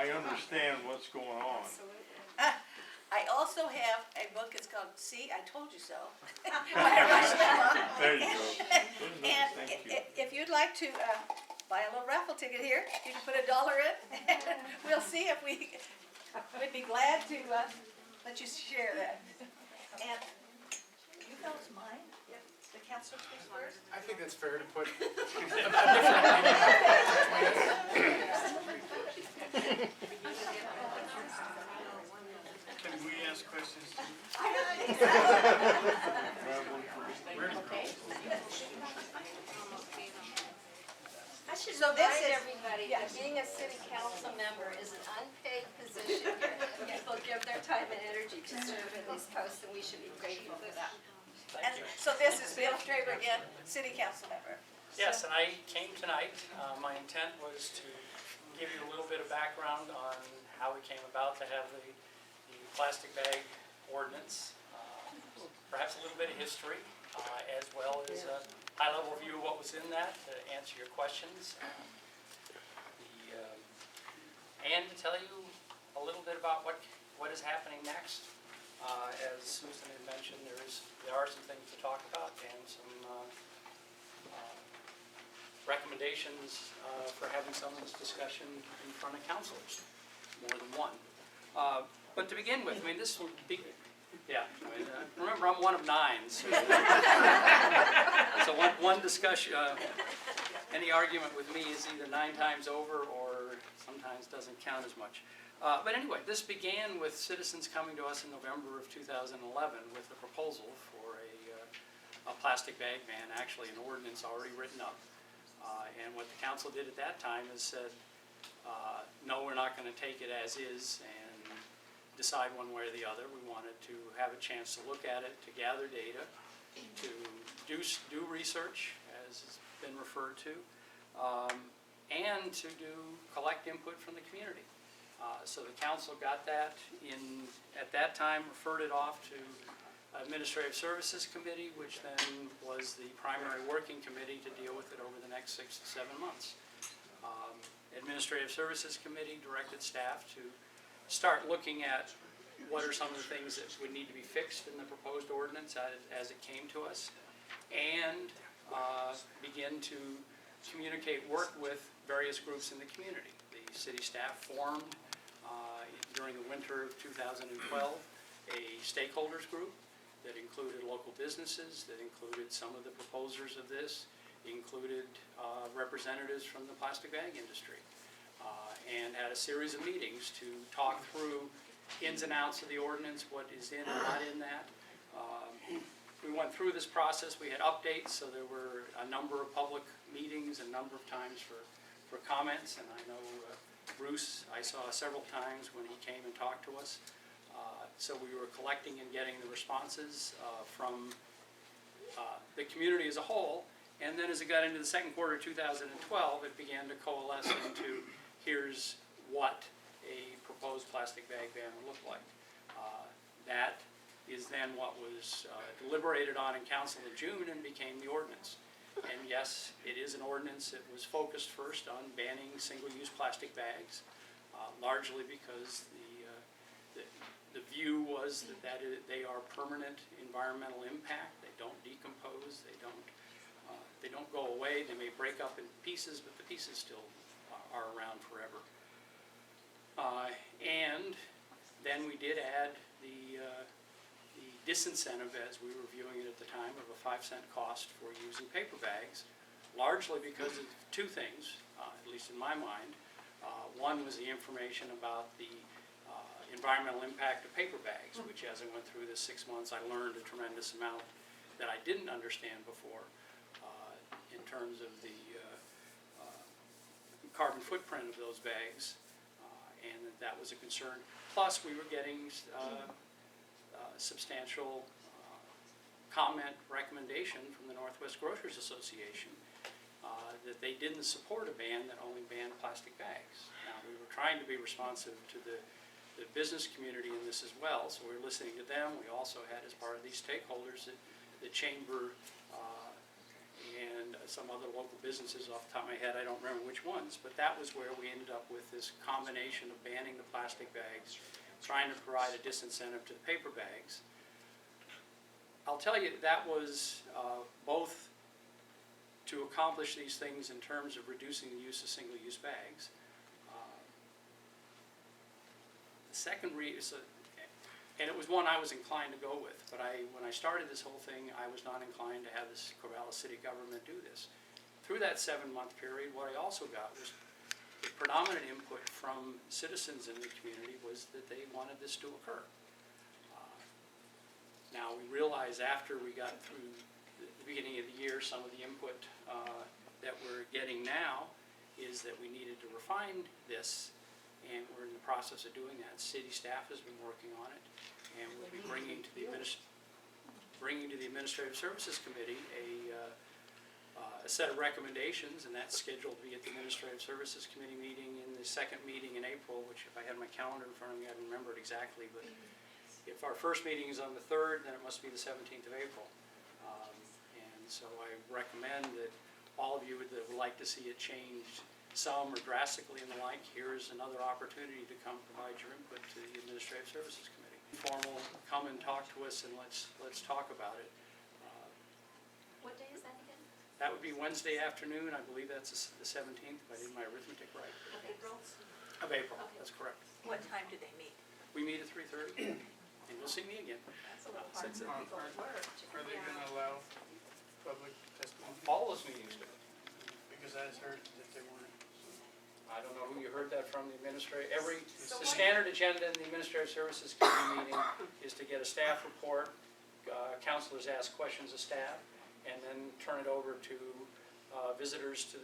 I understand what's going on. I also have a book, it's called See, I Told You So. By Rush Limbaugh. There you go. And Thank you. if you'd like to buy a little raffle ticket here, you can put $1 in. We'll see if we'd be glad to let you share that. And you know it's mine? The council speaks first? I think that's fair to put. Can we ask questions? So this is, Everybody, that being a city council member is an unpaid position. People give their time and energy to serve in these posts, and we should be grateful for that. and so this is Bill Straber again, city council member. Yes, and I came tonight. My intent was to give you a little bit of background on how we came about to have the plastic bag ordinance, perhaps a little bit of history, as well as a high-level view of what was in that to answer your questions. And to tell you a little bit about what is happening next. As Susan had mentioned, there are some things to talk about and some recommendations for having some of this discussion in front of councilors, more than one. But to begin with, I mean, this will be, yeah, I mean, remember I'm one of 9, so, so one discussion, any argument with me is either 9 times over or sometimes doesn't count as much. But anyway, this began with citizens coming to us in November of 2011 with a proposal for a plastic bag ban, actually an ordinance already written up. And what the council did at that time is said, no, we're not going to take it as is and decide one way or the other. We wanted to have a chance to look at it, to gather data, to do research, as has been referred to, and to collect input from the community. So the council got that at that time, referred it off to Administrative Services Committee, which then was the primary working committee to deal with it over the next 6 to 7 months. Administrative Services Committee directed staff to start looking at what are some of the things that would need to be fixed in the proposed ordinance as it came to us, and begin to communicate, work with various groups in the community. The city staff formed during the winter of 2012 a stakeholders group that included local businesses, that included some of the proposers of this, included representatives from the plastic bag industry, and had a series of meetings to talk through ins and outs of the ordinance, what is in and not in that. We went through this process. We had updates, so there were a number of public meetings, a number of times for comments, and I know Bruce I saw several times when he came and talked to us. So we were collecting and getting the responses from the community as a whole, and then as it got into the second quarter of 2012, it began to coalesce into here's what a proposed plastic bag ban would look like. That is then what was deliberated on in council in June and became the ordinance. And yes, it is an ordinance that was focused first on banning single-use plastic bags, largely because the view was that they are permanent environmental impact. They don't decompose. They don't go away. They may break up in pieces, but the pieces still are around forever. And then we did add the disincentive, as we were viewing it at the time, of a 5-cent cost for using paper bags, largely because of 2 things, at least in my mind. One was the information about the environmental impact of paper bags, which as I went through this 6 months, I learned a tremendous amount that I didn't understand before in terms of the carbon footprint of those bags, and that was a concern. Plus, we were getting substantial comment recommendation from the Northwest Grocers Association that they didn't support a ban that only banned plastic bags. Now, we were trying to be responsive to the business community in this as well, so we were listening to them. We also had, as part of these stakeholders, the chamber and some other local businesses off the top of my head, I don't remember which ones, but that was where we ended up with this combination of banning the plastic bags, trying to provide a disincentive to the paper bags. I'll tell you, that was both to accomplish these things in terms of reducing the use of single-use bags. The second reason, and it was one I was inclined to go with, but when I started this whole thing, I was not inclined to have this Corvallis city government do this. Through that 7-month period, what I also got was the predominant input from citizens in the community was that they wanted this to occur. Now, we realize after we got through the beginning of the year, some of the input that we're getting now is that we needed to refine this, and we're in the process of doing that. City staff has been working on it, and we'll be bringing to the Administrative Services Committee a set of recommendations, and that's scheduled to be at the Administrative Services Committee meeting in the second meeting in April, which if I had my calendar in front of me, I'd remember it exactly, but if our first meeting is on the 3rd, then it must be the 17th of April. And so I recommend that all of you that would like to see it changed some or drastically and the like, here's another opportunity to come provide your input to the Administrative Services Committee. Formal, come and talk to us and let's talk about it. What day is that again? That would be Wednesday afternoon, I believe that's the 17th, if I did my arithmetic right. Of April? Of April, that's correct. What time do they meet? We meet at 3:30, and you'll see me again. That's a little hard Since for it- people at work. Are they gonna allow public testimony? All those meetings do. Because I heard that they weren't. I don't know who you heard that from, the administrator, the standard agenda in the Administrative Services Committee meeting is to get a staff report, counselors ask questions of staff, and then turn it over to visitors to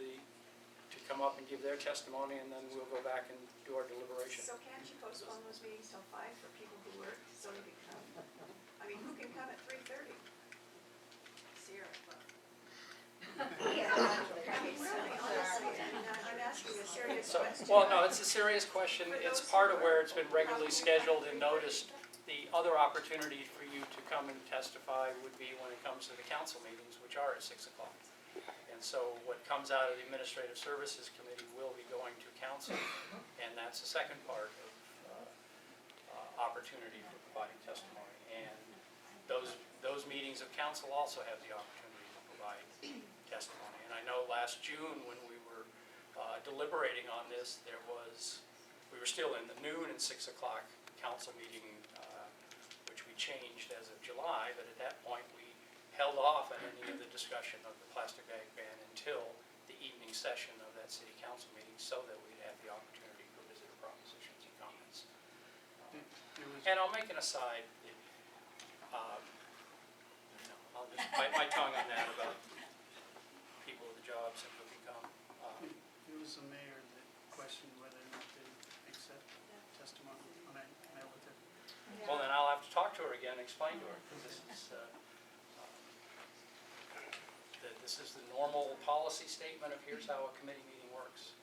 come up and give their testimony, and then we'll go back and do our deliberation. So can't you postpone those meetings till 5 for people who work, so they can come? I mean, who can come at 3:30? Sierra. I mean, really, honestly, I mean, I'm asking a serious So, question. well, no, it's a serious question. It's part of where it's been regularly scheduled and noticed. The other opportunity for you to come and testify would be when it comes to the council meetings, which are at 6 o'clock. And so what comes out of the Administrative Services Committee will be going to council, and that's the second part of opportunity for providing testimony. And those meetings of council also have the opportunity to provide testimony. And I know last June when we were deliberating on this, we were still in the noon and 6 o'clock council meeting, which we changed as of July, but at that point we held off on any of the discussion of the plastic bag ban until the evening session of that city council meeting so that we'd have the opportunity for visitor propositions and comments. And I'll make an aside, I'll just bite my tongue on that about people with the jobs and who become. It was the mayor that questioned whether or not they accept testimony when I met with her. Well, then I'll have to talk to her again and explain to her, because this is the normal policy statement of here's how a committee meeting works.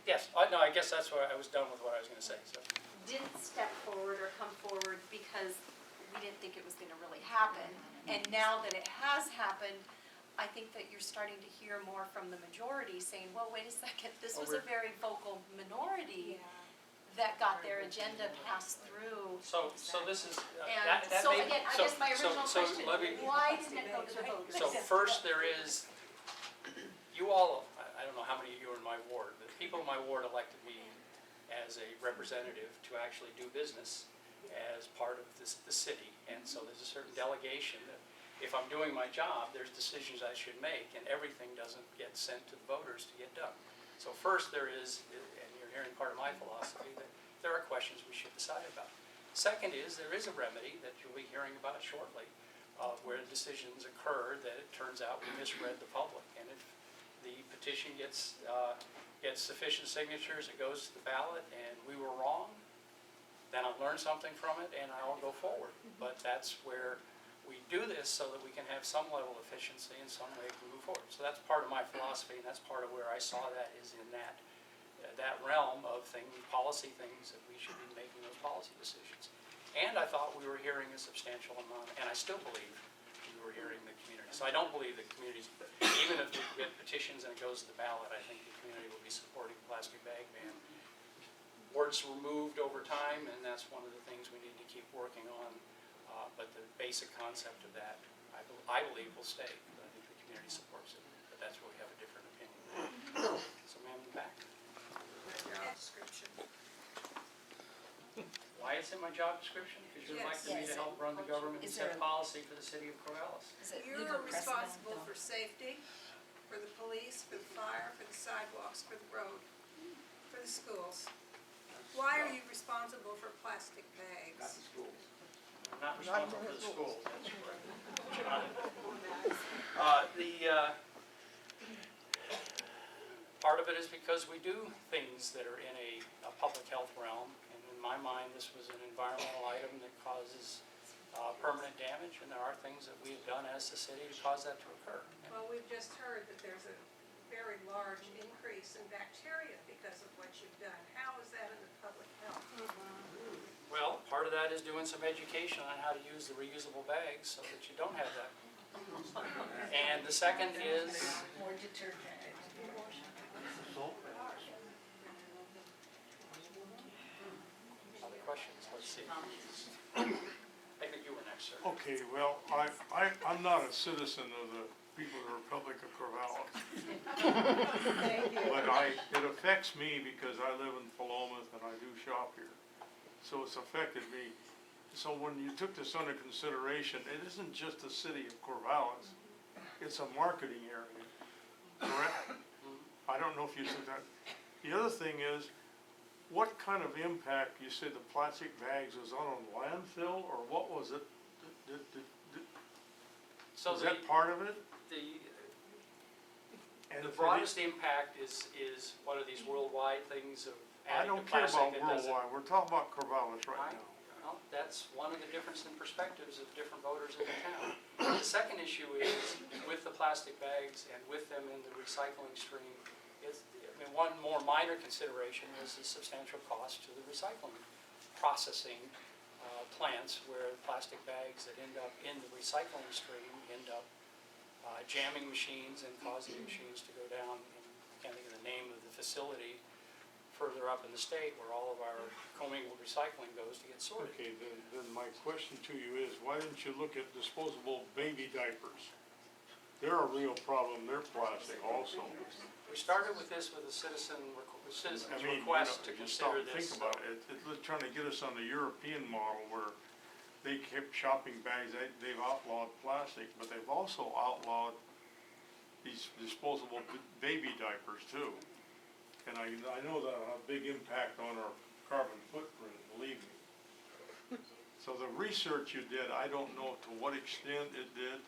Yes, no, I guess that's where I was done with what I was gonna say, so. Didn't step forward or come forward because we didn't think it was gonna really happen. And now that it has happened, I think that you're starting to hear more from the majority saying, well, wait a second, this was a very vocal minority that got their agenda passed through. So this is, And that so may, again, I so, guess my original so question, let me, why didn't it go to the voters? so first there is, you all, I don't know how many of you are in my ward, but people in my ward elected me as a representative to actually do business as part of the city. And so there's a certain delegation that if I'm doing my job, there's decisions I should make, and everything doesn't get sent to the voters to get done. So first there is, and you're hearing part of my philosophy, that there are questions we should decide about. Second is, there is a remedy that you'll be hearing about shortly, where decisions occur that it turns out we misread the public. And if the petition gets sufficient signatures, it goes to the ballot, and we were wrong, then I'll learn something from it and I'll go forward. But that's where we do this so that we can have some level of efficiency and some way to move forward. So that's part of my philosophy, and that's part of where I saw that is in that realm of policy things that we should be making those policy decisions. And I thought we were hearing a substantial amount, and I still believe we're hearing the community. So I don't believe the community's, even if we get petitions and it goes to the ballot, I think the community will be supporting plastic bag ban. Words were moved over time, and that's one of the things we need to keep working on. But the basic concept of that, I believe will stay. I think the community supports it, but that's where we have a different opinion. So ma'am, in the back. Job description. Why it's in my job description? Because you'd like me to Yes. help run the government and Is there set a- policy for the city of Corvallis. Is it You're legal precedent? responsible for safety, for the police, for the fire, for the sidewalks, for the road, for the schools. Why are you responsible for plastic bags? I'm not responsible for the schools, that's correct. Part of it is because we do things that are in a public health realm, and in my mind, this was an environmental item that causes permanent damage, and there are things that we have done as the city to cause that to occur. Well, we've just heard that there's a very large increase in bacteria because of what you've done. How is that in the public health? Well, part of that is doing some education on how to use the reusable bags so that you don't have that. And the second is, More detergent. other questions, let's see. Maybe you were next, sir. Okay, well, I'm not a citizen of the People's Republic of Corvallis. But it affects me because I live in Philomath and I do shop here. So it's affected me. So when you took this under consideration, it isn't just the city of Corvallis. It's a marketing area, correct? I don't know if you took that. The other thing is, what kind of impact, you said the plastic bags was on landfill, or what was it? So Was that part of it? And The if it broadest impact is one of these worldwide things of I adding don't to care plastic about that doesn't. worldwide, we're talking about Corvallis right now. Well, that's one of the difference in perspectives of different voters in the town. The second issue is with the plastic bags and with them in the recycling stream, one more minor consideration is the substantial cost to the recycling processing plants where plastic bags that end up in the recycling stream end up jamming machines and causing machines to go down, and I can't think of the name of the facility further up in the state where all of our commingled recycling goes to get sorted. Okay, then my question to you is, why didn't you look at disposable baby diapers? They're a real problem, they're plastic also. We started with this with a citizen's I mean, request to just stop consider and think this. about it. It's trying to get us on the European model where they kept shopping bags, they've outlawed plastic, but they've also outlawed these disposable baby diapers too. And I know that'll have a big impact on our carbon footprint, believe me. So the research you did, I don't know to what extent it did,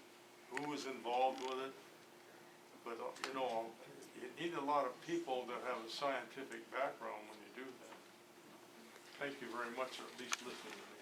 who was involved with it, but you know, you need a lot of people that have a scientific background when you do that. Thank you very much for at least listening to me.